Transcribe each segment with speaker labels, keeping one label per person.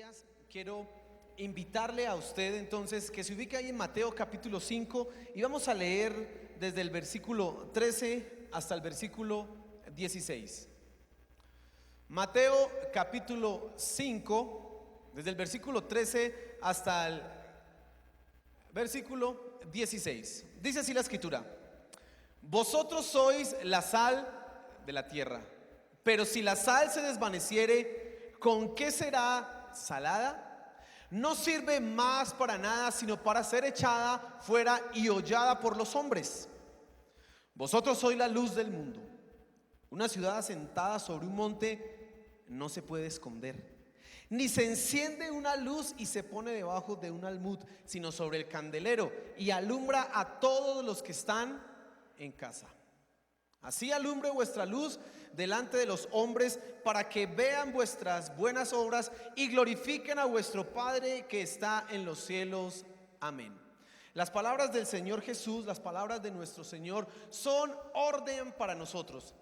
Speaker 1: días. Quiero invitarle a usted entonces que se ubique ahí en Mateo capítulo 5 y vamos a leer desde el versículo 13 hasta el versículo 16. Mateo capítulo 5, desde el versículo 13 hasta el versículo 16. Dice así la escritura: vosotros sois la sal de la tierra, pero si la sal se desvaneciere, ¿con qué será salada? No sirve más para nada, sino para ser echada fuera y hollada por los hombres. Vosotros sois la luz del mundo. Una ciudad asentada sobre un monte no se puede esconder, ni se enciende una luz y se pone debajo de un almud, sino sobre el candelero, y alumbra a todos los que están en casa. Así alumbre vuestra luz delante de los hombres, para que vean vuestras buenas obras y glorifiquen a vuestro Padre que está en los cielos. Amén. Las palabras del Señor Jesús, las palabras de nuestro Señor, son orden para nosotros.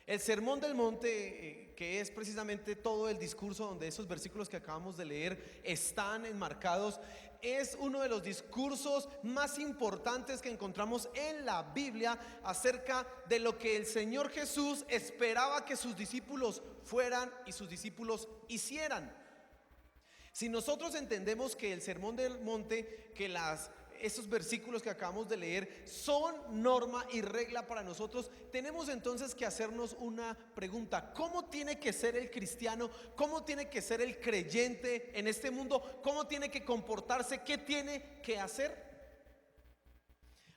Speaker 1: El Sermón del Monte, que es precisamente todo el discurso donde esos versículos que acabamos de leer están enmarcados, es uno de los discursos más importantes que encontramos en la Biblia acerca de lo que el Señor Jesús esperaba que sus discípulos fueran y sus discípulos hicieran. Si nosotros entendemos que el Sermón del Monte, que esos versículos que acabamos de leer son norma y regla para nosotros, tenemos entonces que hacernos una pregunta: ¿cómo tiene que ser el cristiano? ¿Cómo tiene que ser el creyente en este mundo? ¿Cómo tiene que comportarse? ¿Qué tiene que hacer?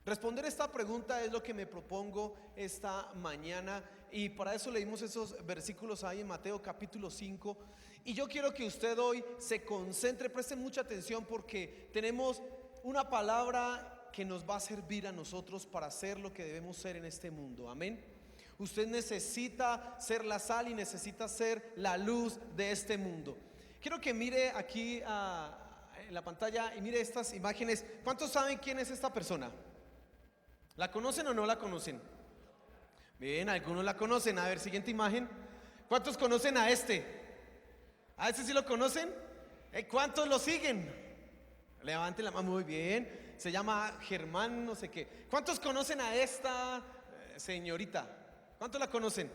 Speaker 1: Responder esta pregunta es lo que me propongo esta mañana, y para eso leímos esos versículos ahí en Mateo capítulo 5. Y yo quiero que usted hoy se concentre, preste mucha atención, porque tenemos una palabra que nos va a servir a nosotros para ser lo que debemos ser en este mundo. Amén. Usted necesita ser la sal y necesita ser la luz de este mundo. Quiero que mire aquí en la pantalla y mire estas imágenes. ¿Cuántos saben quién es esta persona? ¿La conocen o no la conocen? Bien, algunos la conocen. A ver, siguiente imagen. ¿Cuántos conocen a este? ¿A este sí lo conocen? ¿Cuántos lo siguen? Levanten la mano. Muy bien. Se llama Germán no sé qué. ¿Cuántos conocen a esta señorita? ¿Cuántos la conocen?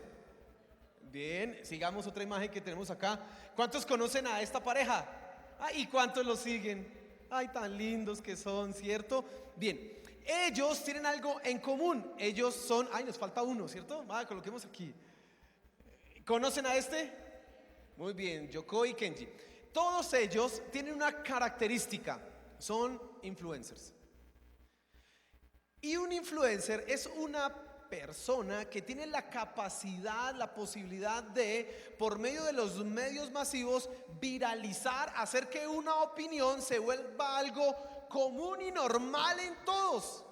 Speaker 1: Bien, sigamos otra imagen que tenemos acá. ¿Cuántos conocen a esta pareja? ¿Y cuántos lo siguen? Ay, tan lindos que son, ¿cierto? Bien, ellos tienen algo en común. Ellos son, nos falta uno, ¿cierto? Coloquemos aquí. ¿Conocen a este? Muy bien, Yoko y Kenji. Todos ellos tienen una característica: son influencers. Y un influencer es una persona que tiene la capacidad, la posibilidad de, por medio de los medios masivos, viralizar, hacer que una opinión se vuelva algo común y normal en todos.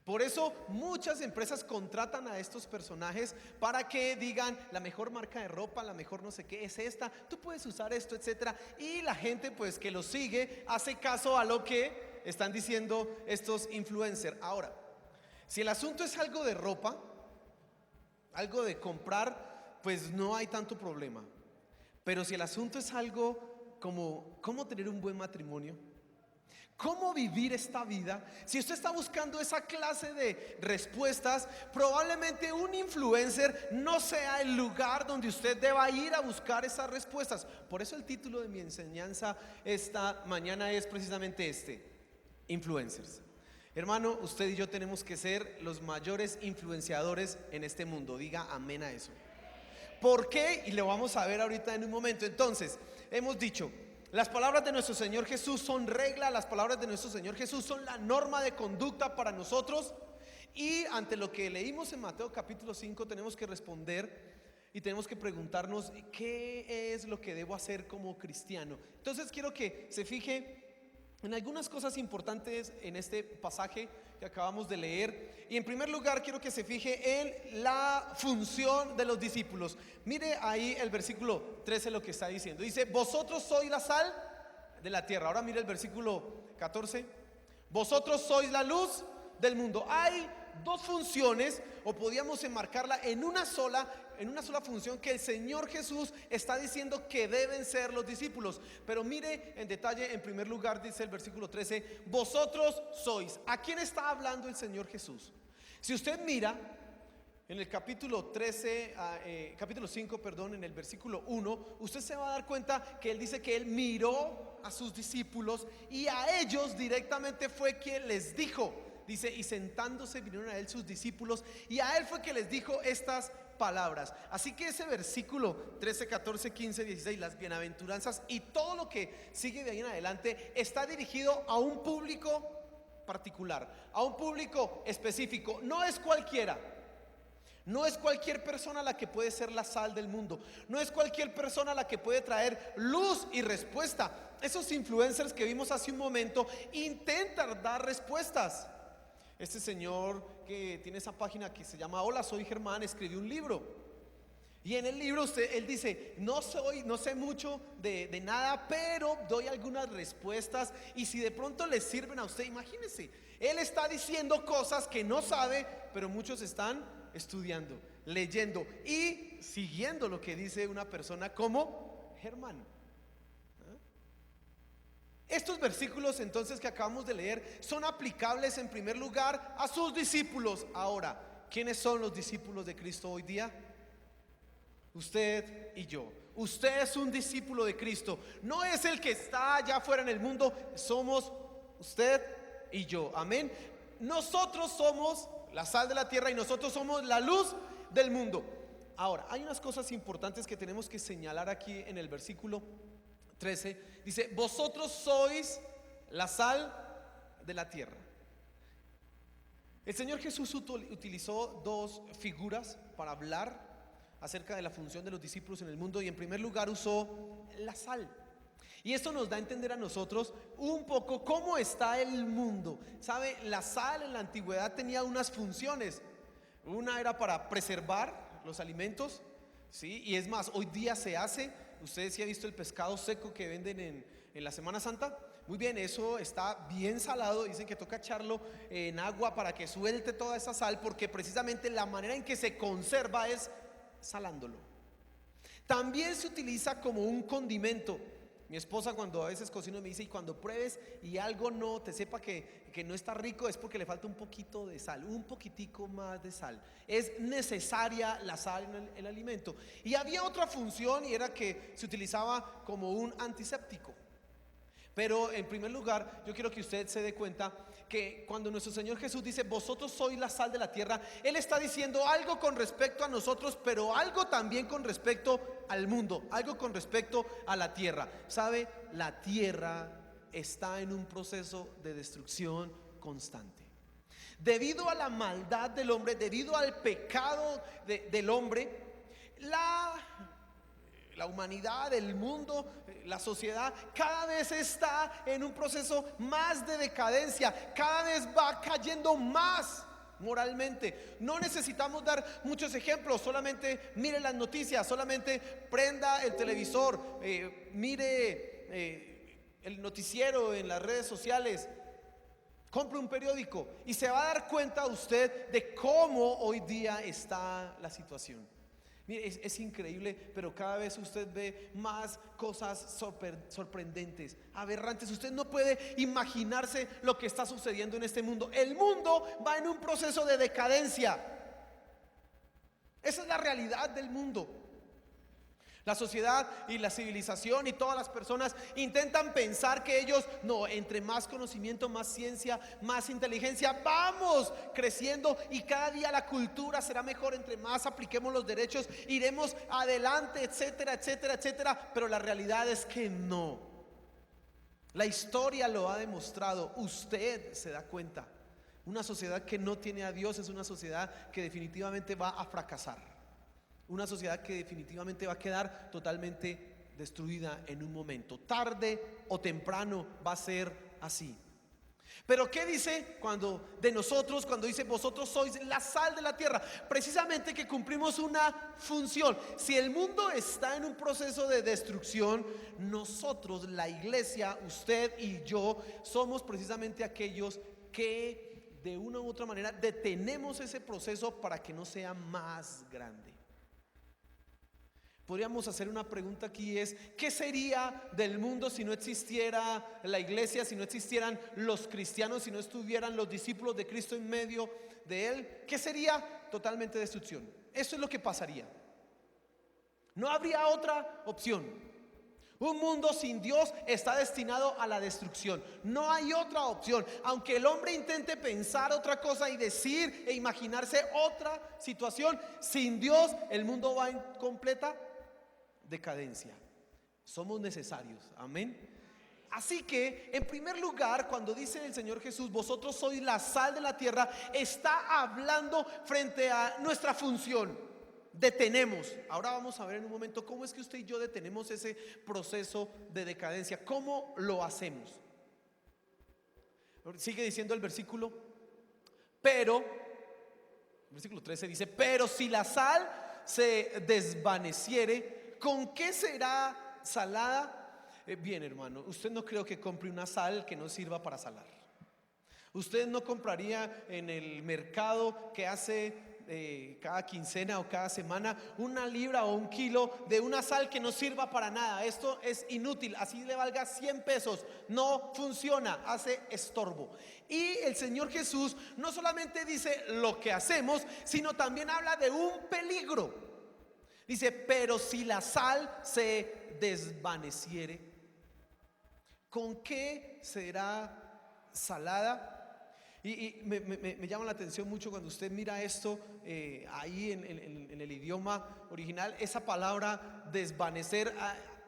Speaker 1: Por eso muchas empresas contratan a estos personajes para que digan: la mejor marca de ropa, la mejor no sé qué es esta, tú puedes usar esto, etcétera. Y la gente pues que los sigue hace caso a lo que están diciendo estos influencers. Ahora, si el asunto es algo de ropa, algo de comprar, pues no hay tanto problema. Pero si el asunto es algo como cómo tener un buen matrimonio, cómo vivir esta vida, si usted está buscando esa clase de respuestas, probablemente un influencer no sea el lugar donde usted deba ir a buscar esas respuestas. Por eso el título de mi enseñanza esta mañana es precisamente influencers. Hermano, usted y yo tenemos que ser los mayores influenciadores en este mundo. Diga amén a eso. ¿Por qué? Y lo vamos a ver ahorita en un momento. Entonces, hemos dicho: las palabras de nuestro Señor Jesús son regla, las palabras de nuestro Señor Jesús son la norma de conducta para nosotros. Y ante lo que leímos en Mateo capítulo 5 tenemos que responder y tenemos que preguntarnos: ¿qué es lo que debo hacer como cristiano? Entonces quiero que se fije en algunas cosas importantes en este pasaje que acabamos de leer. Y en primer lugar quiero que se fije en la función de los discípulos. Mire ahí el versículo 13 lo que está diciendo. Dice: vosotros sois la sal de la tierra. Ahora mire el versículo 14. Vosotros sois la luz del mundo. Hay dos funciones, o podíamos enmarcarla en una sola, en una sola función que el Señor Jesús está diciendo que deben ser los discípulos. Pero mire en detalle, en primer lugar dice el versículo 13, vosotros sois. ¿A quién está hablando el Señor Jesús? Si usted mira en el capítulo 13, capítulo 5, perdón, en el versículo 1, usted se va a dar cuenta que él dice que él miró a sus discípulos y a ellos directamente fue quien les dijo. Dice, y sentándose vinieron a él sus discípulos y a él fue que les dijo estas palabras. Así que ese versículo 13, 14, 15, 16, las bienaventuranzas y todo lo que sigue de ahí en adelante está dirigido a un público particular, a un público específico. No es cualquiera. No es cualquier persona la que puede ser la sal del mundo. No es cualquier persona la que puede traer luz y respuesta. Esos influencers que vimos hace un momento intentan dar respuestas. Este señor que tiene esa página que se llama Hola, soy Germán, escribió un libro. Y en el libro él dice, no sé mucho de nada, pero doy algunas respuestas. Y si de pronto les sirven a usted, imagínense, él está diciendo cosas que no sabe, pero muchos están estudiando, leyendo y siguiendo lo que dice una persona como Germán. Estos versículos entonces que acabamos de leer son aplicables en primer lugar a sus discípulos. Ahora, ¿quiénes son los discípulos de Cristo hoy día? Usted y yo. Usted es un discípulo de Cristo. No es el que está allá afuera en el mundo. Somos usted y yo. Amén. Nosotros somos la sal de la tierra y nosotros somos la luz del mundo. Ahora, hay unas cosas importantes que tenemos que señalar aquí en el versículo 13. Dice, vosotros sois la sal de la tierra. El Señor Jesús utilizó dos figuras para hablar acerca de la función de los discípulos en el mundo, y en primer lugar usó la sal. Y esto nos da a entender a nosotros un poco cómo está el mundo. ¿Sabe? La sal en la antigüedad tenía unas funciones. Una era para preservar los alimentos, ¿sí? Y es más, hoy día se hace. Ustedes sí han visto el pescado seco que venden en la Semana Santa. Muy bien, eso está bien salado. Dicen que toca echarlo en agua para que suelte toda esa sal, porque precisamente la manera en que se conserva es salándolo. También se utiliza como un condimento. Mi esposa cuando a veces cocino me dice, y cuando pruebes y algo no te sepa que no está rico, es porque le falta un poquito de sal, un poquitico más de sal. Es necesaria la sal en el alimento. Y había otra función, y era que se utilizaba como un antiséptico. Pero en primer lugar, yo quiero que usted se dé cuenta que cuando nuestro Señor Jesús dice, vosotros sois la sal de la tierra, Él está diciendo algo con respecto a nosotros, pero algo también con respecto al mundo, algo con respecto a la tierra. ¿Sabe? La tierra está en un proceso de destrucción constante. Debido a la maldad del hombre, debido al pecado del hombre, la humanidad, el mundo, la sociedad cada vez está en un proceso más de decadencia, cada vez va cayendo más moralmente. No necesitamos dar muchos ejemplos, solamente mire las noticias, solamente prenda el televisor, mire el noticiero en las redes sociales, compre un periódico y se va a dar cuenta usted de cómo hoy día está la situación. Mire, es increíble, pero cada vez usted ve más cosas sorprendentes, aberrantes. Usted no puede imaginarse lo que está sucediendo en este mundo. El mundo va en un proceso de decadencia. Esa es la realidad del mundo. La sociedad y la civilización y todas las personas intentan pensar que ellos, no, entre más conocimiento, más ciencia, más inteligencia, vamos creciendo y cada día la cultura será mejor, entre más apliquemos los derechos, iremos adelante, etcétera, etcétera, etcétera. Pero la realidad es que no. La historia lo ha demostrado, usted se da cuenta. Una sociedad que no tiene a Dios es una sociedad que definitivamente va a fracasar. Una sociedad que definitivamente va a quedar totalmente destruida en un momento. Tarde o temprano va a ser así. Pero ¿qué dice de nosotros cuando dice vosotros sois la sal de la tierra? Precisamente que cumplimos una función. Si el mundo está en un proceso de destrucción, nosotros, la iglesia, usted y yo, somos precisamente aquellos que de una u otra manera detenemos ese proceso para que no sea más grande. podríamos hacer una pregunta aquí, es: ¿qué sería del mundo si no existiera la iglesia, si no existieran los cristianos, si no estuvieran los discípulos de Cristo en medio de él? ¿Qué sería? Totalmente destrucción. Eso es lo que pasaría. No habría otra opción. Un mundo sin Dios está destinado a la destrucción. No hay otra opción. Aunque el hombre intente pensar otra cosa y decir e imaginarse otra situación, sin Dios el mundo va en completa decadencia. Somos necesarios. Amén. Así que, en primer lugar, cuando dice el Señor Jesús: vosotros sois la sal de la tierra, está hablando frente a nuestra función. Detenemos. Ahora vamos a ver en un momento cómo es que usted y yo detenemos ese proceso de decadencia. ¿Cómo lo hacemos? Sigue diciendo el versículo: pero, versículo 13 dice: pero si la sal se desvaneciere, ¿con qué será salada? Bien, hermano, usted no creo que compre una sal que no sirva para salar. Usted no compraría en el mercado que hace cada quincena o cada semana una libra o un kilo de una sal que no sirva para nada. Esto es inútil, así le valga 100 pesos, no funciona, hace estorbo. Y el Señor Jesús no solamente dice lo que hacemos, sino también habla de un peligro. Dice: pero si la sal se desvaneciere, ¿con qué será salada? Y me llama la atención mucho cuando usted mira esto ahí en el idioma original. Esa palabra desvanecer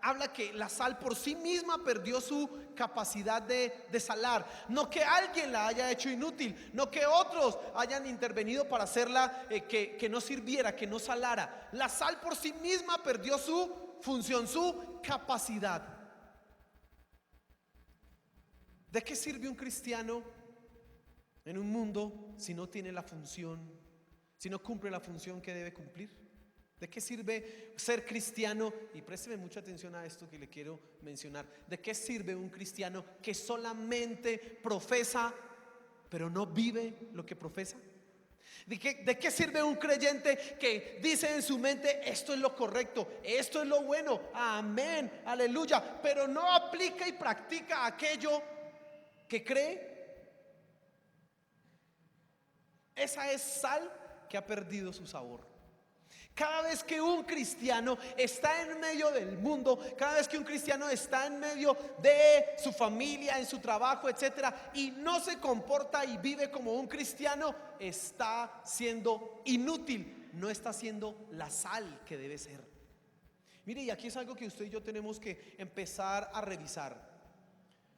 Speaker 1: habla que la sal por sí misma perdió su capacidad de salar. No que alguien la haya hecho inútil, no que otros hayan intervenido para hacerla que no sirviera, que no salara. La sal por sí misma perdió su función, su capacidad. ¿De qué sirve un cristiano en un mundo si no tiene la función, si no cumple la función que debe cumplir? ¿De qué sirve ser cristiano? Y présteme mucha atención a esto que le quiero mencionar. ¿De qué sirve un cristiano que solamente profesa pero no vive lo que profesa? ¿De qué sirve un creyente que dice en su mente: esto es lo correcto, esto es lo bueno, amén, aleluya, pero no aplica y practica aquello que cree? Esa es sal que ha perdido su sabor. Cada vez que un cristiano está en medio del mundo, cada vez que un cristiano está en medio de su familia, en su trabajo, etcétera, y no se comporta y vive como un cristiano, está siendo inútil, no está siendo la sal que debe ser. Mire, y aquí es algo que usted y yo tenemos que empezar a revisar.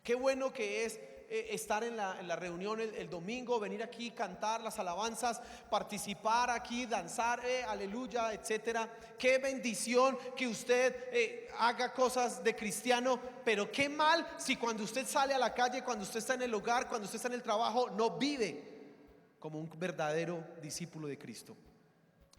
Speaker 1: Qué bueno que es estar en la reunión el domingo, venir aquí, cantar las alabanzas, participar aquí, danzar, aleluya, etcétera. Qué bendición que usted haga cosas de cristiano, pero qué mal si cuando usted sale a la calle, cuando usted está en el hogar, cuando usted está en el trabajo, no vive como un verdadero discípulo de Cristo.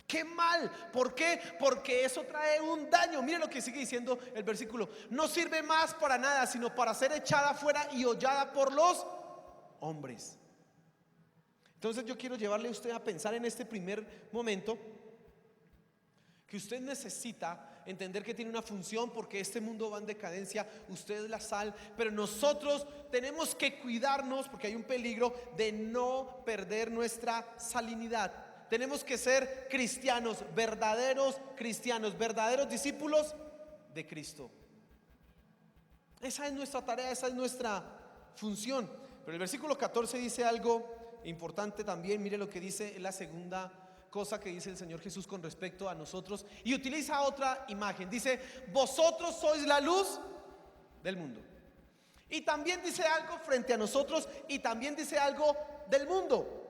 Speaker 1: ¡Qué mal! ¿Por qué? Porque eso trae un daño. Mire lo que sigue diciendo el versículo: no sirve más para nada, sino para ser echada fuera y hollada por los hombres. Entonces yo quiero llevarle a usted a pensar en este primer momento que usted necesita entender que tiene una función, porque este mundo va en decadencia. Usted es la sal, pero nosotros tenemos que cuidarnos, porque hay un peligro de no perder nuestra salinidad. Tenemos que ser cristianos, verdaderos discípulos de Cristo. Esa es nuestra tarea, esa es nuestra función. Pero el versículo 14 dice algo importante también. Mire lo que dice, la segunda cosa que dice el Señor Jesús con respecto a nosotros, y utiliza otra imagen. Dice: vosotros sois la luz del mundo. Y también dice algo frente a nosotros, y también dice algo del mundo.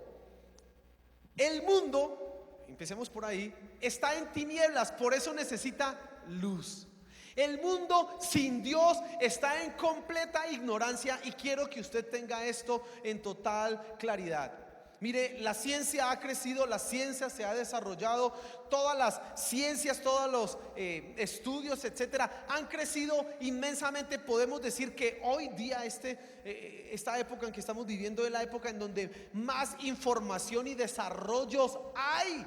Speaker 1: El mundo, empecemos por ahí, está en tinieblas, por eso necesita luz. El mundo sin Dios está en completa ignorancia, y quiero que usted tenga esto en total claridad. Mire, la ciencia ha crecido, la ciencia se ha desarrollado, todas las ciencias, todos los estudios, etcétera, han crecido inmensamente. Podemos decir que hoy día esta época en que estamos viviendo es la época en donde más información y desarrollos hay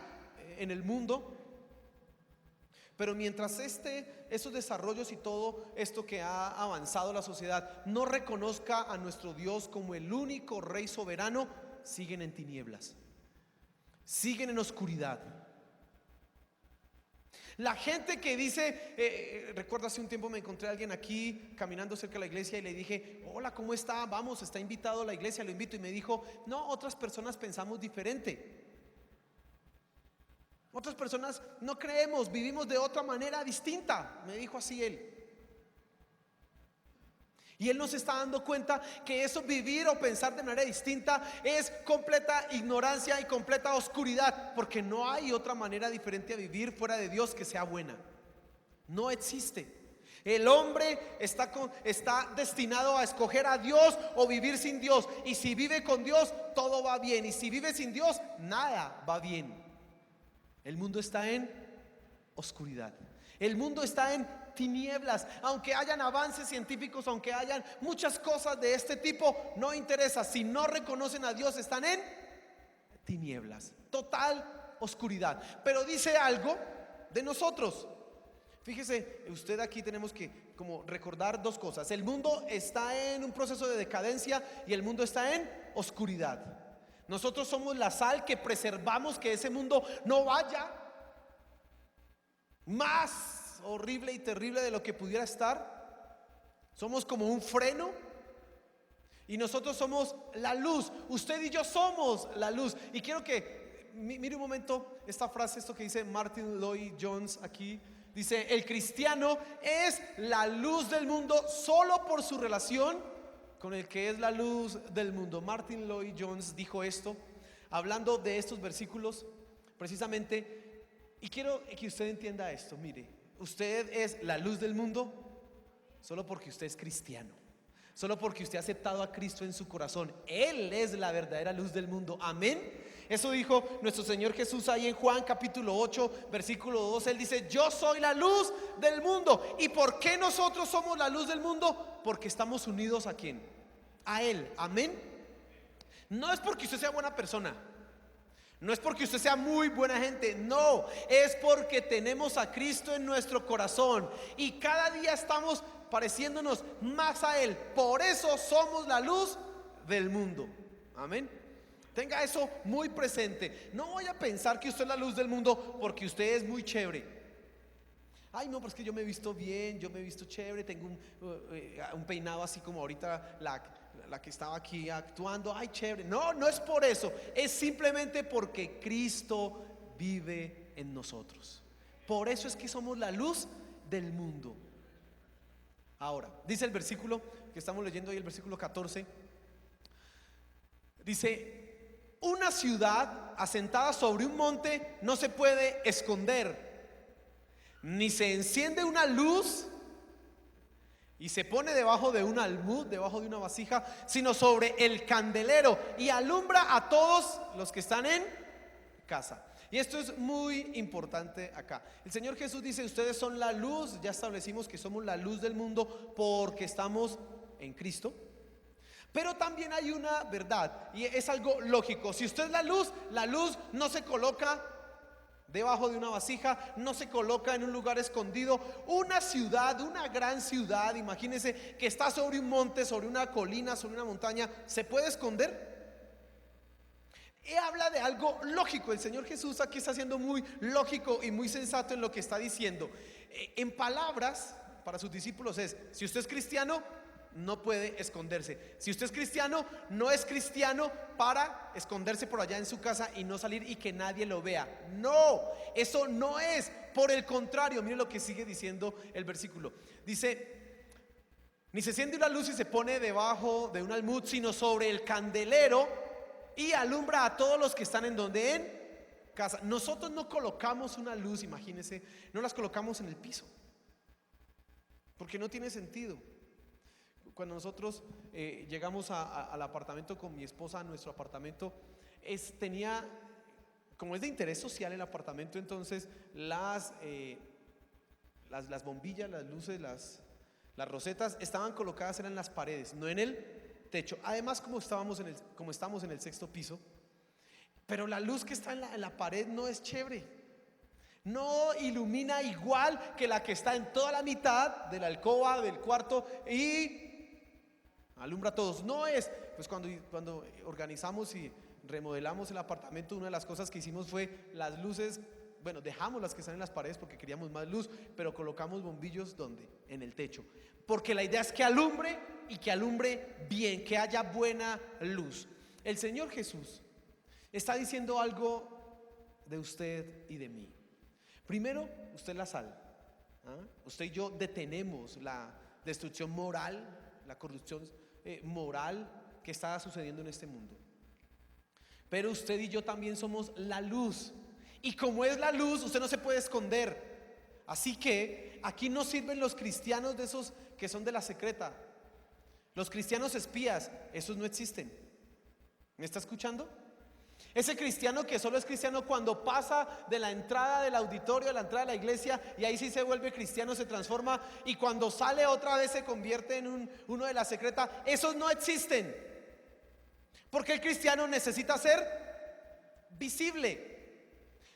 Speaker 1: en el mundo. Pero mientras esos desarrollos y todo esto que ha avanzado la sociedad no reconozca a nuestro Dios como el único Rey soberano, siguen en tinieblas, siguen en oscuridad. La gente que dice, recuerdo hace un tiempo me encontré a alguien aquí caminando cerca de la iglesia y le dije: hola, ¿cómo está? Vamos, está invitado a la iglesia, lo invito. Y me dijo: no, otras personas pensamos diferente. Otras personas no creemos, vivimos de otra manera distinta, me dijo así él. Y él no se está dando cuenta que eso, vivir o pensar de manera distinta, es completa ignorancia y completa oscuridad, porque no hay otra manera diferente a vivir fuera de Dios que sea buena. No existe. El hombre está destinado a escoger a Dios o vivir sin Dios. Y si vive con Dios, todo va bien. Y si vive sin Dios, nada va bien. El mundo está en oscuridad. El mundo está en tinieblas. Aunque hayan avances científicos, aunque hayan muchas cosas de este tipo, no interesa. Si no reconocen a Dios, están en tinieblas, total oscuridad. Pero dice algo de nosotros. Fíjese, usted, aquí tenemos que como recordar dos cosas. El mundo está en un proceso de decadencia y el mundo está en oscuridad. Nosotros somos la sal que preservamos que ese mundo no vaya más horrible y terrible de lo que pudiera estar. Somos como un freno y nosotros somos la luz. Usted y yo somos la luz. Y quiero que mire un momento esta frase, esto que dice Martin Lloyd Jones aquí. Dice: el cristiano es la luz del mundo solo por su relación con el que es la luz del mundo. Martin Lloyd Jones dijo esto hablando de estos versículos precisamente, y quiero que usted entienda esto. Mire, usted es la luz del mundo solo porque usted es cristiano, solo porque usted ha aceptado a Cristo en su corazón. Él es la verdadera luz del mundo. Amén. Eso dijo nuestro Señor Jesús ahí en Juan capítulo 8 versículo 2. Él dice: yo soy la luz del mundo. ¿Y por qué nosotros somos la luz del mundo? Porque estamos unidos ¿a quién? A Él. Amén. No es porque usted sea buena persona, no es porque usted sea muy buena gente, no, es porque tenemos a Cristo en nuestro corazón y cada día estamos pareciéndonos más a Él. Por eso somos la luz del mundo. Amén. Tenga eso muy presente. No voy a pensar que usted es la luz del mundo porque usted es muy chévere. Ay, no, pero es que yo me he visto bien, yo me he visto chévere, tengo un peinado así como ahorita la que estaba aquí actuando. Ay, chévere. No, no es por eso. Es simplemente porque Cristo vive en nosotros. Por eso es que somos la luz del mundo. Ahora, dice el versículo que estamos leyendo ahí, el versículo 14. Dice: una ciudad asentada sobre un monte no se puede esconder, ni se enciende una luz y se pone debajo de un almud, debajo de una vasija, sino sobre el candelero, y alumbra a todos los que están en casa. Y esto es muy importante acá. El Señor Jesús dice: ustedes son la luz. Ya establecimos que somos la luz del mundo porque estamos en Cristo. Pero también hay una verdad, y es algo lógico. Si usted es la luz no se coloca debajo de una vasija, no se coloca en un lugar escondido. Una ciudad, una gran ciudad, imagínense que está sobre un monte, sobre una colina, sobre una montaña, ¿se puede esconder? Y habla de algo lógico. El Señor Jesús aquí está siendo muy lógico y muy sensato en lo que está diciendo. En palabras para sus discípulos es: si usted es cristiano, no puede esconderse. Si usted es cristiano, no es cristiano para esconderse por allá en su casa y no salir y que nadie lo vea. No, eso no es. Por el contrario, mire lo que sigue diciendo el versículo. Dice: ni se enciende una luz y se pone debajo de un almud, sino sobre el candelero, y alumbra a todos los que están en donde, en casa. Nosotros no colocamos una luz, imagínense, no las colocamos en el piso, porque no tiene sentido. Cuando nosotros llegamos al apartamento con mi esposa, a nuestro apartamento, tenía, como es de interés social el apartamento, entonces las bombillas, las luces, las rosetas estaban colocadas, eran en las paredes, no en el techo. Además, como estamos en el sexto piso, pero la luz que está en la pared no es chévere. No ilumina igual que la que está en toda la mitad de la alcoba del cuarto y alumbra a todos. No es, pues cuando organizamos y remodelamos el apartamento, una de las cosas que hicimos fue las luces. Bueno, dejamos las que están en las paredes porque queríamos más luz, pero colocamos bombillos ¿dónde? En el techo. Porque la idea es que alumbre y que alumbre bien, que haya buena luz. El Señor Jesús está diciendo algo de usted y de mí. Primero, usted es la sal. Usted y yo detenemos la destrucción moral, la corrupción moral que está sucediendo en este mundo. Pero usted y yo también somos la luz. Y como es la luz, usted no se puede esconder. Así que aquí no sirven los cristianos de esos que son de la secreta. Los cristianos espías, esos no existen. ¿Me está escuchando? Ese cristiano que solo es cristiano cuando pasa de la entrada del auditorio a la entrada de la iglesia, y ahí sí se vuelve cristiano, se transforma, y cuando sale otra vez se convierte en uno de la secreta. Esos no existen, porque el cristiano necesita ser visible.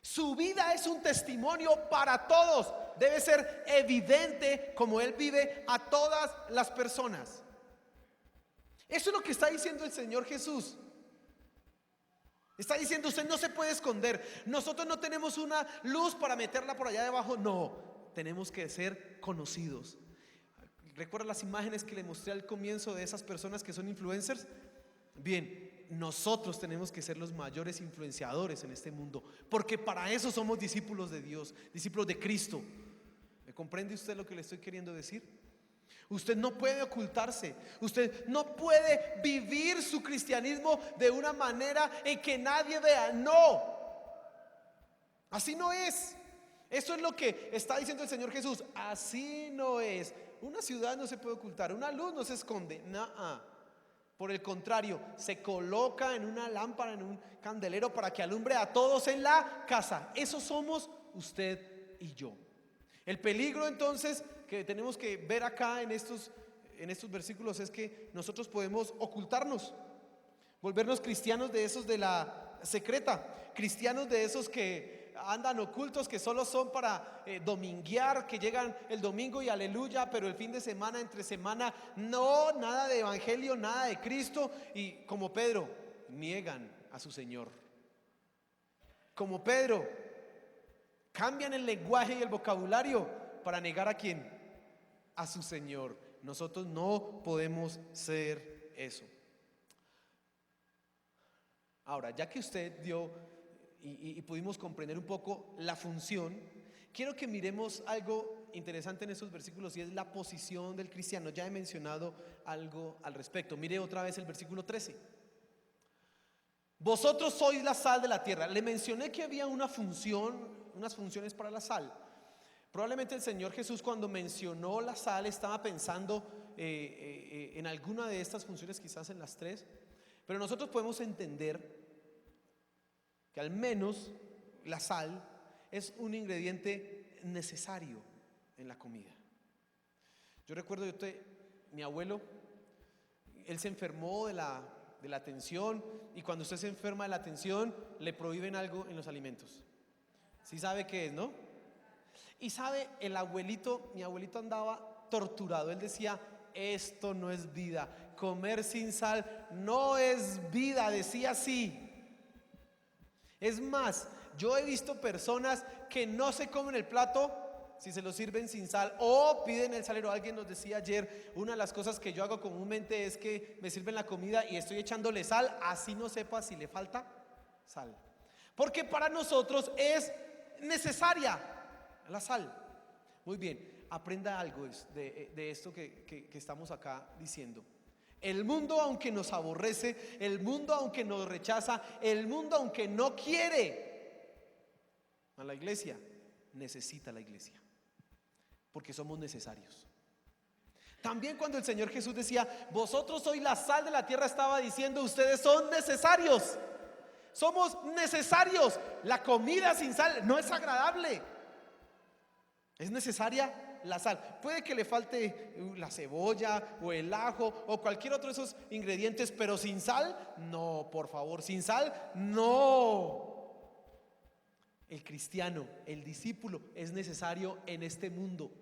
Speaker 1: Su vida es un testimonio para todos. Debe ser evidente como Él vive a todas las personas. Eso es lo que está diciendo el Señor Jesús. Está diciendo, usted no se puede esconder. Nosotros no tenemos una luz para meterla por allá debajo. No, tenemos que ser conocidos. ¿Recuerda las imágenes que le mostré al comienzo de esas personas que son influencers? Bien, nosotros tenemos que ser los mayores influenciadores en este mundo, porque para eso somos discípulos de Dios, discípulos de Cristo. ¿Me comprende usted lo que le estoy queriendo decir? Usted no puede ocultarse. Usted no puede vivir su cristianismo de una manera en que nadie vea. No, así no es. Eso es lo que está diciendo el Señor Jesús. Así no es. Una ciudad no se puede ocultar, una luz no se esconde. Por el contrario, se coloca en una lámpara, en un candelero, para que alumbre a todos en la casa. Eso somos usted y yo. El peligro entonces que tenemos que ver acá en estos versículos es que nosotros podemos ocultarnos, volvernos cristianos de esos de la secreta, cristianos de esos que andan ocultos, que solo son para dominguear, que llegan el domingo y aleluya, pero el fin de semana, entre semana, no, nada de evangelio, nada de Cristo, y como Pedro, niegan a su Señor. Como Pedro, cambian el lenguaje y el vocabulario para negar a quién, a su Señor. Nosotros no podemos ser eso. Ahora, ya que usted dio y pudimos comprender un poco la función, quiero que miremos algo interesante en estos versículos, y es la posición del cristiano. Ya he mencionado algo al respecto. Mire otra vez el versículo 13. Vosotros sois la sal de la tierra. Le mencioné que había una función, unas funciones para la sal. Probablemente el Señor Jesús, cuando mencionó la sal, estaba pensando en alguna de estas funciones, quizás en las tres, pero nosotros podemos entender que al menos la sal es un ingrediente necesario en la comida. Yo recuerdo mi abuelo, él se enfermó de la tensión, y cuando usted se enferma de la tensión, le prohíben algo en los alimentos. ¿Sí sabe qué es, no? Y sabe, mi abuelito andaba torturado. Él decía, esto no es vida, comer sin sal no es vida, decía así. Es más, yo he visto personas que no se comen el plato si se lo sirven sin sal, o piden el salero. Alguien nos decía ayer, una de las cosas que yo hago comúnmente es que me sirven la comida y estoy echándole sal, así no sepa si le falta sal, porque para nosotros es necesaria la sal. Muy bien, aprenda algo de esto que estamos acá diciendo. El mundo, aunque nos aborrece, el mundo aunque nos rechaza, el mundo aunque no quiere a la iglesia, necesita a la iglesia, porque somos necesarios. También cuando el Señor Jesús decía, vosotros sois la sal de la tierra, estaba diciendo, ustedes son necesarios. Somos necesarios. La comida sin sal no es agradable. Es necesaria la sal. Puede que le falte la cebolla o el ajo o cualquier otro de esos ingredientes, pero sin sal, no, por favor, sin sal, no. el cristiano, el discípulo es necesario en este mundo.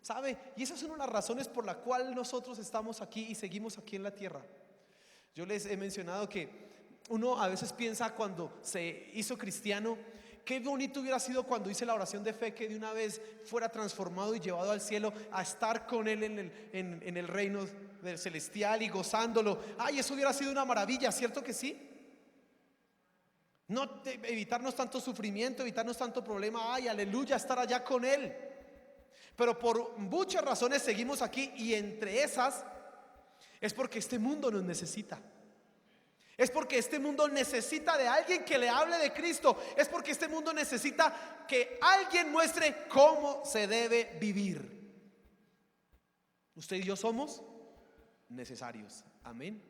Speaker 1: ¿Sabe? Y esa es una de las razones por la cual nosotros estamos aquí y seguimos aquí en la tierra. Yo les he mencionado que uno a veces piensa cuando se hizo cristiano, qué bonito hubiera sido cuando hice la oración de fe, que de una vez fuera transformado y llevado al cielo a estar con Él en el reino del celestial y gozándolo. Ay, eso hubiera sido una maravilla, ¿cierto que sí? No, evitarnos tanto sufrimiento, evitarnos tanto problema. Ay, aleluya, estar allá con Él. Pero por muchas razones seguimos aquí, y entre esas es porque este mundo nos necesita. Es porque este mundo necesita de alguien que le hable de Cristo. Es porque este mundo necesita que alguien muestre cómo se debe vivir. Usted y yo somos necesarios. Amén.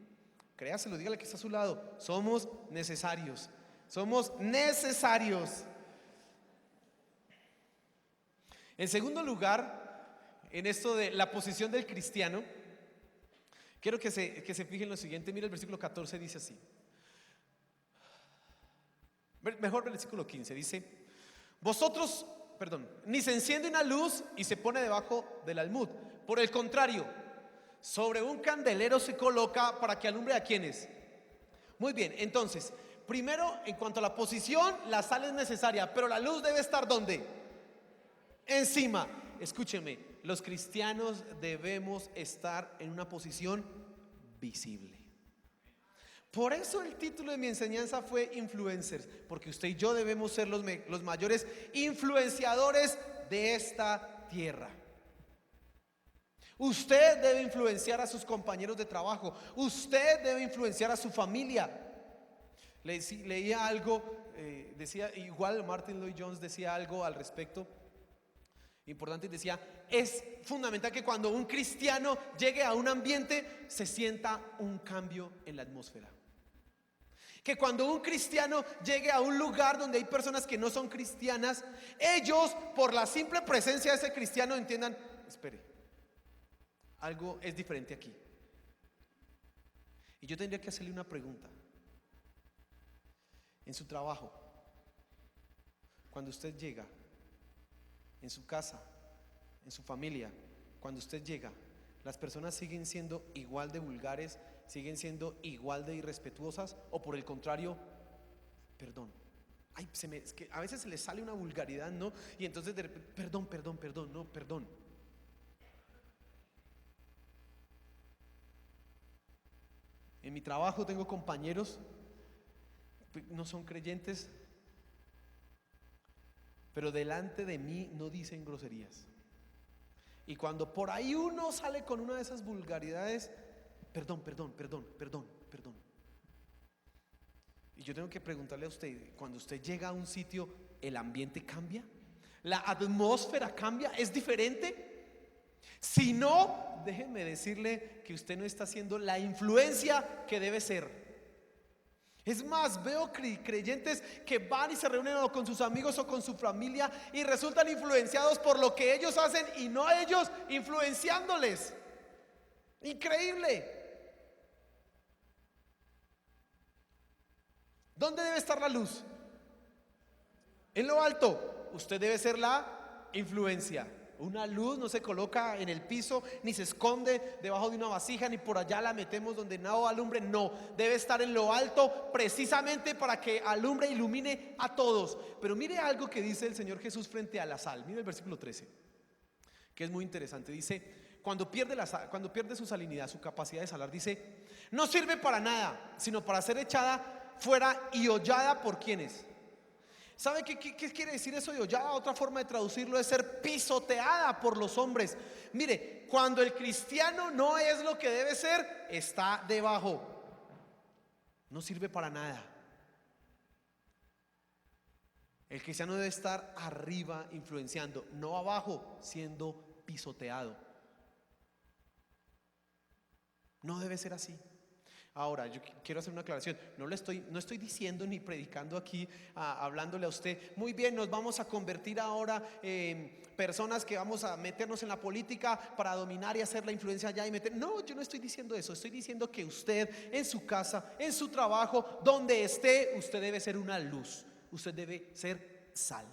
Speaker 1: Créaselo, dígale que está a su lado. Somos necesarios. Somos necesarios. En segundo lugar, en esto de la posición del cristiano, quiero que se fijen en lo siguiente. Mira el versículo 14, dice así. Mejor el versículo 15, dice: ni se enciende una luz y se pone debajo del almud. Por el contrario, sobre un candelero se coloca para que alumbre a quienes. Muy bien, entonces, primero, en cuanto a la posición, la sal es necesaria, pero la luz debe estar ¿dónde? Encima. Escúcheme, los cristianos debemos estar en una posición visible. Por eso el título de mi enseñanza fue Influencers, porque usted y yo debemos ser los mayores influenciadores de esta tierra. Usted debe influenciar a sus compañeros de trabajo. Usted debe influenciar a su familia. Leía algo, decía, igual Martin Lloyd Jones decía algo al respecto importante, y decía: es fundamental que cuando un cristiano llegue a un ambiente se sienta un cambio en la atmósfera. Que cuando un cristiano llegue a un lugar donde hay personas que no son cristianas, ellos, por la simple presencia de ese cristiano, entiendan: espere, algo es diferente aquí. Y yo tendría que hacerle una pregunta. En su trabajo, cuando usted llega, en su casa, en su familia, cuando usted llega, ¿las personas siguen siendo igual de vulgares, siguen siendo igual de irrespetuosas, o por el contrario, perdón? Ay, es que a veces se les sale una vulgaridad, ¿no? Y entonces de repente, perdón. En mi trabajo tengo compañeros, no son creyentes, pero delante de mí no dicen groserías. Y cuando por ahí uno sale con una de esas vulgaridades, perdón. Y yo tengo que preguntarle a usted: cuando usted llega a un sitio, ¿el ambiente cambia? ¿La atmósfera cambia? ¿Es diferente? Si no, déjeme decirle que usted no está haciendo la influencia que debe ser. Es más, veo creyentes que van y se reúnen o con sus amigos o con su familia y resultan influenciados por lo que ellos hacen y no ellos influenciándoles. Increíble. ¿Dónde debe estar la luz? En lo alto. Usted debe ser la influencia. Una luz no se coloca en el piso, ni se esconde debajo de una vasija, ni por allá la metemos donde nada alumbre. No, debe estar en lo alto precisamente para que alumbre e ilumine a todos. Pero mire algo que dice el Señor Jesús frente a la sal. Mire el versículo 13, que es muy interesante. Dice: cuando pierde su salinidad, su capacidad de salar, dice: no sirve para nada, sino para ser echada fuera y hollada por quienes. ¿Sabe qué quiere decir eso de hollada? Otra forma de traducirlo es ser pisoteada por los hombres. Mire, cuando el cristiano no es lo que debe ser, está debajo. No sirve para nada. El cristiano debe estar arriba influenciando, no abajo siendo pisoteado. No debe ser así. Ahora, yo quiero hacer una aclaración. No estoy diciendo ni predicando aquí, hablándole a usted: muy bien, nos vamos a convertir ahora en personas que vamos a meternos en la política para dominar y hacer la influencia allá y meter. No, yo no estoy diciendo eso. Estoy diciendo que usted, en su casa, en su trabajo, donde esté, usted debe ser una luz. Usted debe ser sal.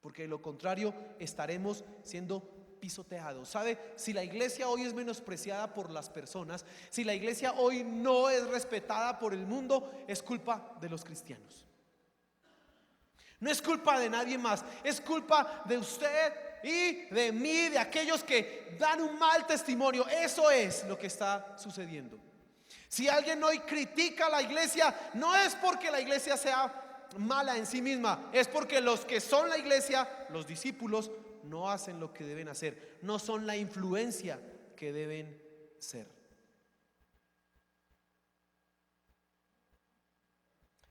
Speaker 1: Porque de lo contrario estaremos siendo pisoteados. ¿Sabe? Si la iglesia hoy es menospreciada por las personas, si la iglesia hoy no es respetada por el mundo, es culpa de los cristianos. No es culpa de nadie más, es culpa de usted y de mí, de aquellos que dan un mal testimonio. Eso es lo que está sucediendo. Si alguien hoy critica a la iglesia, no es porque la iglesia sea mala en sí misma, es porque los que son la iglesia, los discípulos, no hacen lo que deben hacer, no son la influencia que deben ser.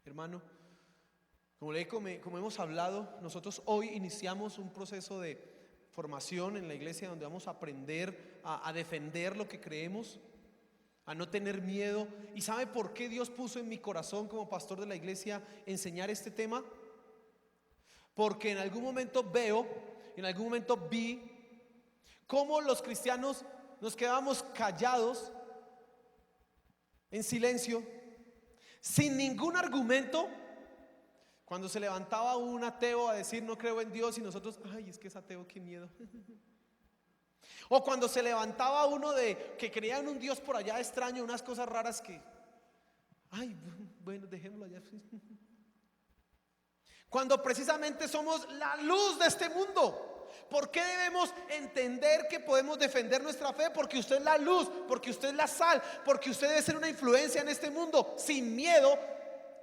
Speaker 1: Hermano, como hemos hablado, nosotros hoy iniciamos un proceso de formación en la iglesia donde vamos a aprender a defender lo que creemos, a no tener miedo. ¿Y sabe por qué Dios puso en mi corazón como pastor de la iglesia enseñar este tema? Porque en algún momento vi cómo los cristianos nos quedábamos callados, en silencio, sin ningún argumento. Cuando se levantaba un ateo a decir no creo en Dios, y nosotros, ay, es que es ateo, qué miedo. O cuando se levantaba uno de que creía en un Dios por allá extraño, unas cosas raras que, ay, bueno, dejémoslo allá. Cuando precisamente somos la luz de este mundo. ¿Por qué debemos entender que podemos defender nuestra fe? Porque usted es la luz, porque usted es la sal, porque usted debe ser una influencia en este mundo, sin miedo,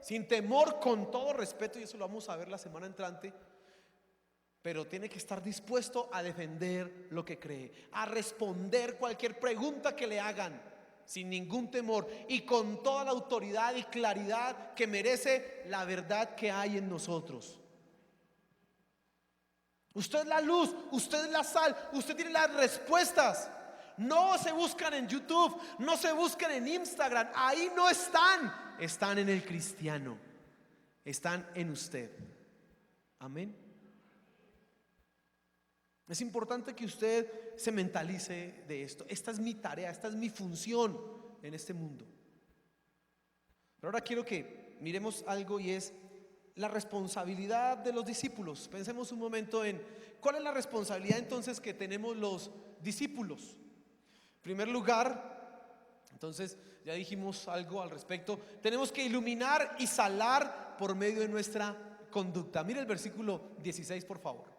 Speaker 1: sin temor, con todo respeto, y eso lo vamos a ver la semana entrante. Pero tiene que estar dispuesto a defender lo que cree, a responder cualquier pregunta que le hagan, sin ningún temor y con toda la autoridad y claridad que merece la verdad que hay en nosotros. Usted es la luz, usted es la sal, usted tiene las respuestas. No se buscan en YouTube, no se buscan en Instagram, ahí no están. Están en el cristiano, están en usted. Amén. Es importante que usted se mentalice de esto. Esta es mi tarea, esta es mi función en este mundo. Pero ahora quiero que miremos algo, y es la responsabilidad de los discípulos. Pensemos un momento en cuál es la responsabilidad entonces que tenemos los discípulos. En primer lugar, entonces ya dijimos algo al respecto, tenemos que iluminar y salar por medio de nuestra conducta. Mire el versículo 16, por favor.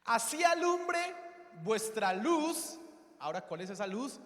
Speaker 1: Así alumbre vuestra luz. Ahora, ¿cuál es esa luz?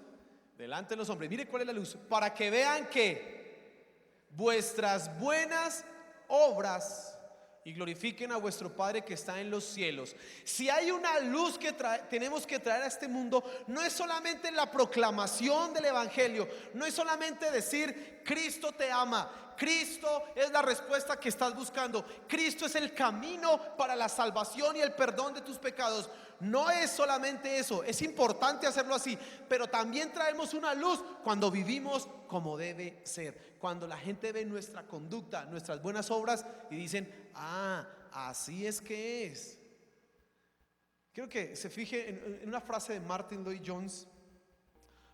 Speaker 1: Delante de los hombres. Mire cuál es la luz. Para que vean que vuestras buenas obras y glorifiquen a vuestro Padre que está en los cielos. Si hay una luz que tenemos que traer a este mundo, no es solamente la proclamación del evangelio, no es solamente decir Cristo te ama, Cristo es la respuesta que estás buscando, Cristo es el camino para la salvación y el perdón de tus pecados. No es solamente eso, es importante hacerlo así, pero también traemos una luz cuando vivimos como debe ser, cuando la gente ve nuestra conducta, nuestras buenas obras y dicen, ah, así es que es. Quiero que se fije en una frase de Martin Lloyd-Jones,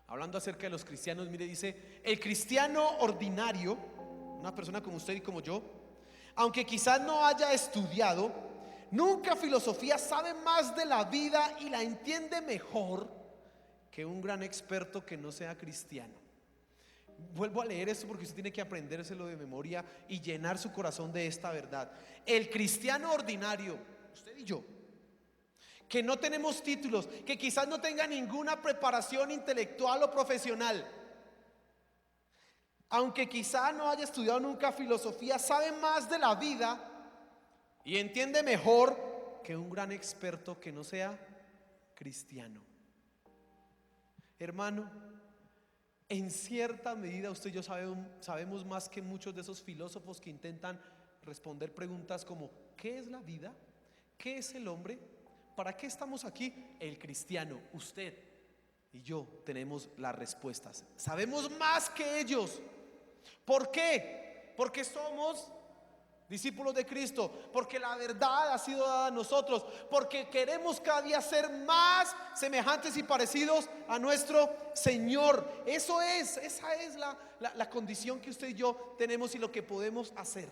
Speaker 1: hablando acerca de los cristianos. Mire, dice: el cristiano ordinario, una persona como usted y como yo, aunque quizás no haya estudiado nunca filosofía, sabe más de la vida y la entiende mejor que un gran experto que no sea cristiano. Vuelvo a leer esto porque usted tiene que aprendérselo de memoria y llenar su corazón de esta verdad. El cristiano ordinario, usted y yo, que no tenemos títulos, que quizás no tenga ninguna preparación intelectual o profesional, aunque quizás no haya estudiado nunca filosofía, sabe más de la vida y entiende mejor que un gran experto que no sea cristiano. Hermano, en cierta medida usted y yo sabemos más que muchos de esos filósofos que intentan responder preguntas como ¿qué es la vida? ¿Qué es el hombre? ¿Para qué estamos aquí? El cristiano, usted y yo tenemos las respuestas. Sabemos más que ellos. ¿Por qué? Porque somos discípulos de Cristo, porque la verdad ha sido dada a nosotros, porque queremos cada día ser más semejantes y parecidos a nuestro Señor. Esa es la condición que usted y yo tenemos y lo que podemos hacer.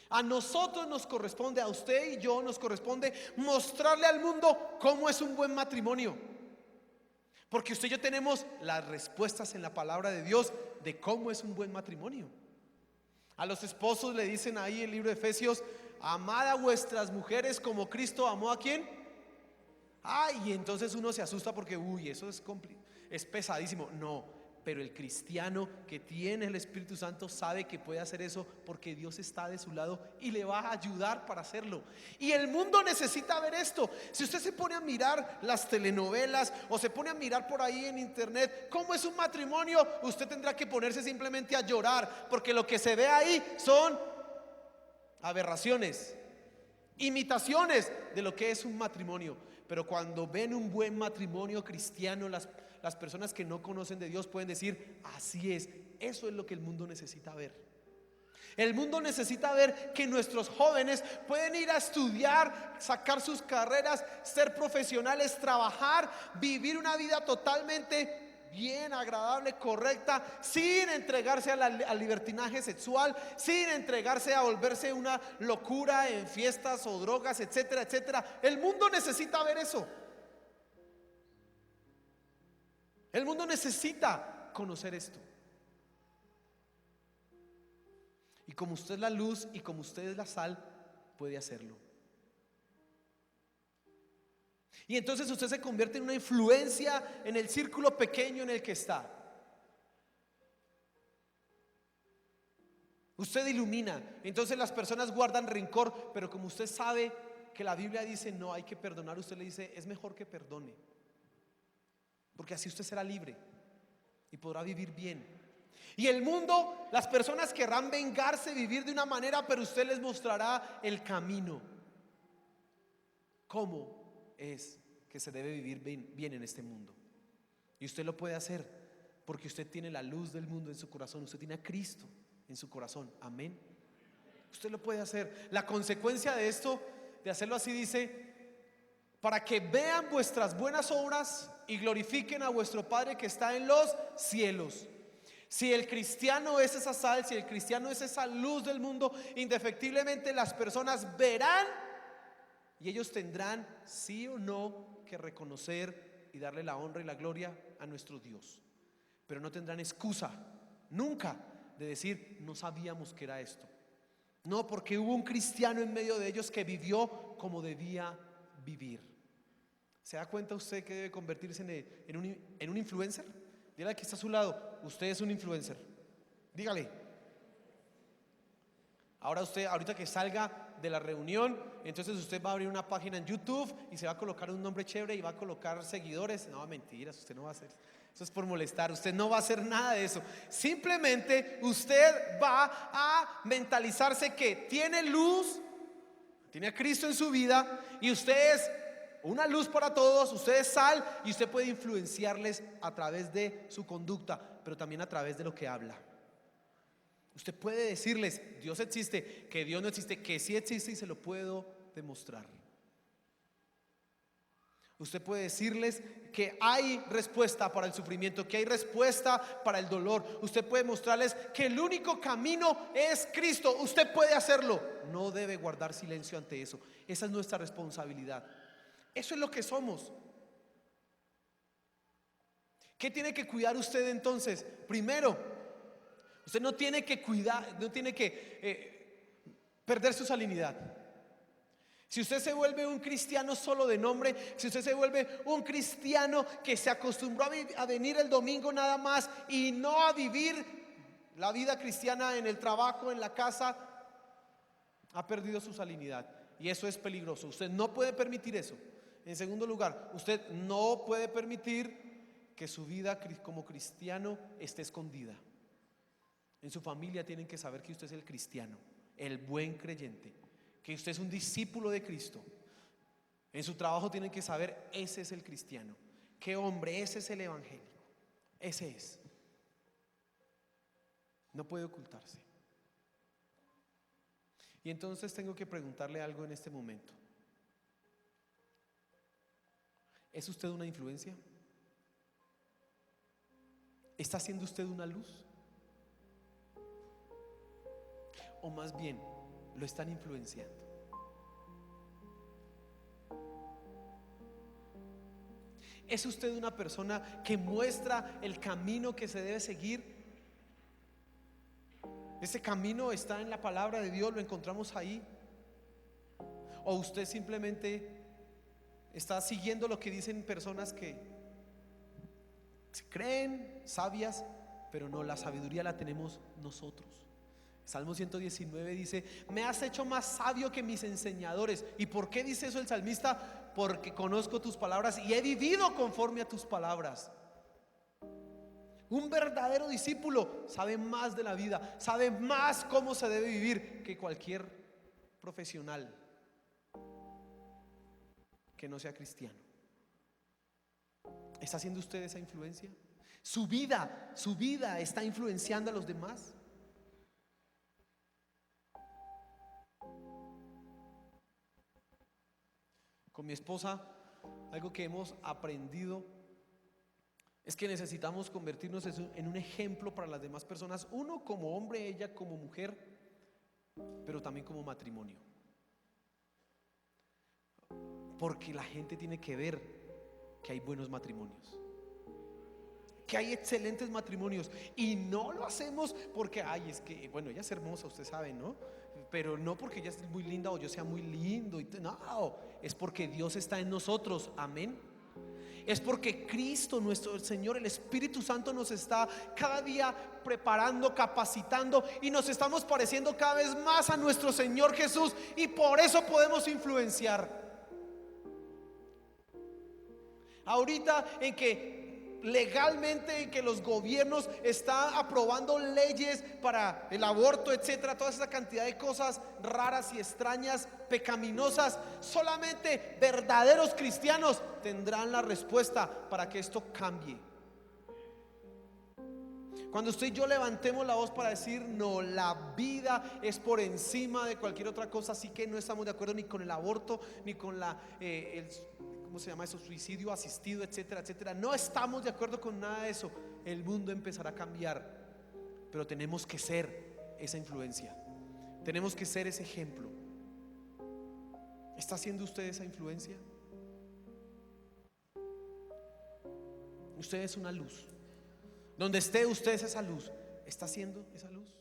Speaker 1: A nosotros nos corresponde, a usted y yo nos corresponde mostrarle al mundo cómo es un buen matrimonio. Porque usted y yo tenemos las respuestas en la palabra de Dios de cómo es un buen matrimonio. A los esposos le dicen ahí en el libro de Efesios: amad a vuestras mujeres como Cristo amó ¿a quién? Y entonces uno se asusta porque eso es pesadísimo. No, pero el cristiano que tiene el Espíritu Santo sabe que puede hacer eso porque Dios está de su lado y le va a ayudar para hacerlo. Y el mundo necesita ver esto. Si usted se pone a mirar las telenovelas o se pone a mirar por ahí en internet cómo es un matrimonio, usted tendrá que ponerse simplemente a llorar, porque lo que se ve ahí son aberraciones, imitaciones de lo que es un matrimonio. Pero cuando ven un buen matrimonio cristiano, las personas que no conocen de Dios pueden decir: así es. Eso es lo que el mundo necesita ver. El mundo necesita ver que nuestros jóvenes pueden ir a estudiar, sacar sus carreras, ser profesionales, trabajar, vivir una vida totalmente bien, agradable, correcta, sin entregarse al libertinaje sexual, sin entregarse a volverse una locura en fiestas o drogas, etcétera, etcétera. El mundo necesita ver eso. El mundo necesita conocer esto. Y como usted es la luz y como usted es la sal, puede hacerlo. Y entonces usted se convierte en una influencia en el círculo pequeño en el que está. Usted ilumina. Entonces las personas guardan rencor, pero como usted sabe que la Biblia dice no hay que perdonar, usted le dice: es mejor que perdone, porque así usted será libre y podrá vivir bien. Y el mundo, las personas querrán vengarse, vivir de una manera, pero usted les mostrará el camino. ¿Cómo es que se debe vivir bien en este mundo? Y usted lo puede hacer porque usted tiene la luz del mundo en su corazón. Usted tiene a Cristo en su corazón. Amén. Usted lo puede hacer. La consecuencia de esto, de hacerlo así, dice: para que vean vuestras buenas obras y glorifiquen a vuestro Padre que está en los cielos. Si el cristiano es esa sal, si el cristiano es esa luz del mundo, indefectiblemente las personas verán y ellos tendrán sí o no que reconocer y darle la honra y la gloria a nuestro Dios. Pero no tendrán excusa nunca de decir: no sabíamos que era esto. No, porque hubo un cristiano en medio de ellos que vivió como debía vivir. ¿Se da cuenta usted que debe convertirse en un influencer? Dígale al que está a su lado: usted es un influencer. Dígale. Ahora usted, ahorita que salga de la reunión, entonces usted va a abrir una página en YouTube y se va a colocar un nombre chévere y va a colocar seguidores. No, mentiras, usted no va a hacer eso, es por molestar. Usted no va a hacer nada de eso. Simplemente usted va a mentalizarse que tiene luz, tiene a Cristo en su vida, y usted es una luz para todos, usted es sal y usted puede influenciarles a través de su conducta, pero también a través de lo que habla. Usted puede decirles: Dios existe, que Dios no existe, que sí existe y se lo puedo demostrar. Usted puede decirles que hay respuesta para el sufrimiento, que hay respuesta para el dolor. Usted puede mostrarles que el único camino es Cristo. Usted puede hacerlo. No debe guardar silencio ante eso. Esa es nuestra responsabilidad. Eso es lo que somos. ¿Qué tiene que cuidar usted entonces? Primero, usted no tiene que cuidar, no tiene que perder su salinidad. Si usted se vuelve un cristiano solo de nombre, si usted se vuelve un cristiano que se acostumbró a venir el domingo nada más y no a vivir la vida cristiana en el trabajo, en la casa, ha perdido su salinidad. Y eso es peligroso. Usted no puede permitir eso. En segundo lugar, usted no puede permitir que su vida como cristiano esté escondida. En su familia tienen que saber que usted es el cristiano, el buen creyente, que usted es un discípulo de Cristo. En su trabajo tienen que saber: ese es el cristiano. Qué hombre, ese es el evangélico. Ese es. No puede ocultarse. Y entonces tengo que preguntarle algo en este momento. ¿Es usted una influencia? ¿Está siendo usted una luz? O más bien, lo están influenciando. ¿Es usted una persona que muestra el camino que se debe seguir? ¿Ese camino está en la palabra de Dios? ¿Lo encontramos ahí? ¿O usted simplemente está siguiendo lo que dicen personas que se creen sabias, pero no, la sabiduría la tenemos nosotros? Salmo 119 dice: me has hecho más sabio que mis enseñadores. ¿Y por qué dice eso el salmista? Porque conozco tus palabras y he vivido conforme a tus palabras. Un verdadero discípulo sabe más de la vida, sabe más cómo se debe vivir que cualquier profesional que no sea cristiano. ¿Está haciendo usted esa influencia? Su vida está influenciando a los demás. Con mi esposa, algo que hemos aprendido es que necesitamos convertirnos en un ejemplo para las demás personas. Uno como hombre, ella como mujer, pero también como matrimonio. Porque la gente tiene que ver que hay buenos matrimonios, que hay excelentes matrimonios. Y no lo hacemos porque, ay, es que, bueno, ella es hermosa, usted sabe, ¿no? Pero no porque ella es muy linda o yo sea muy lindo. No, es porque Dios está en nosotros. Amén. Es porque Cristo, nuestro Señor, el Espíritu Santo, nos está cada día preparando, capacitando, y nos estamos pareciendo cada vez más a nuestro Señor Jesús, y por eso podemos influenciar. Ahorita en que legalmente, en que los gobiernos están aprobando leyes para el aborto, etcétera, toda esa cantidad de cosas raras y extrañas, pecaminosas, solamente verdaderos cristianos tendrán la respuesta para que esto cambie. Cuando usted y yo levantemos la voz para decir no, la vida es por encima de cualquier otra cosa, así que no estamos de acuerdo ni con el aborto, ni con ¿cómo se llama eso? Suicidio asistido, etcétera, etcétera. No estamos de acuerdo con nada de eso. El mundo empezará a cambiar, pero tenemos que ser esa influencia. Tenemos que ser ese ejemplo. ¿Está siendo usted esa influencia? Usted es una luz. Donde esté usted es esa luz. ¿Está siendo esa luz?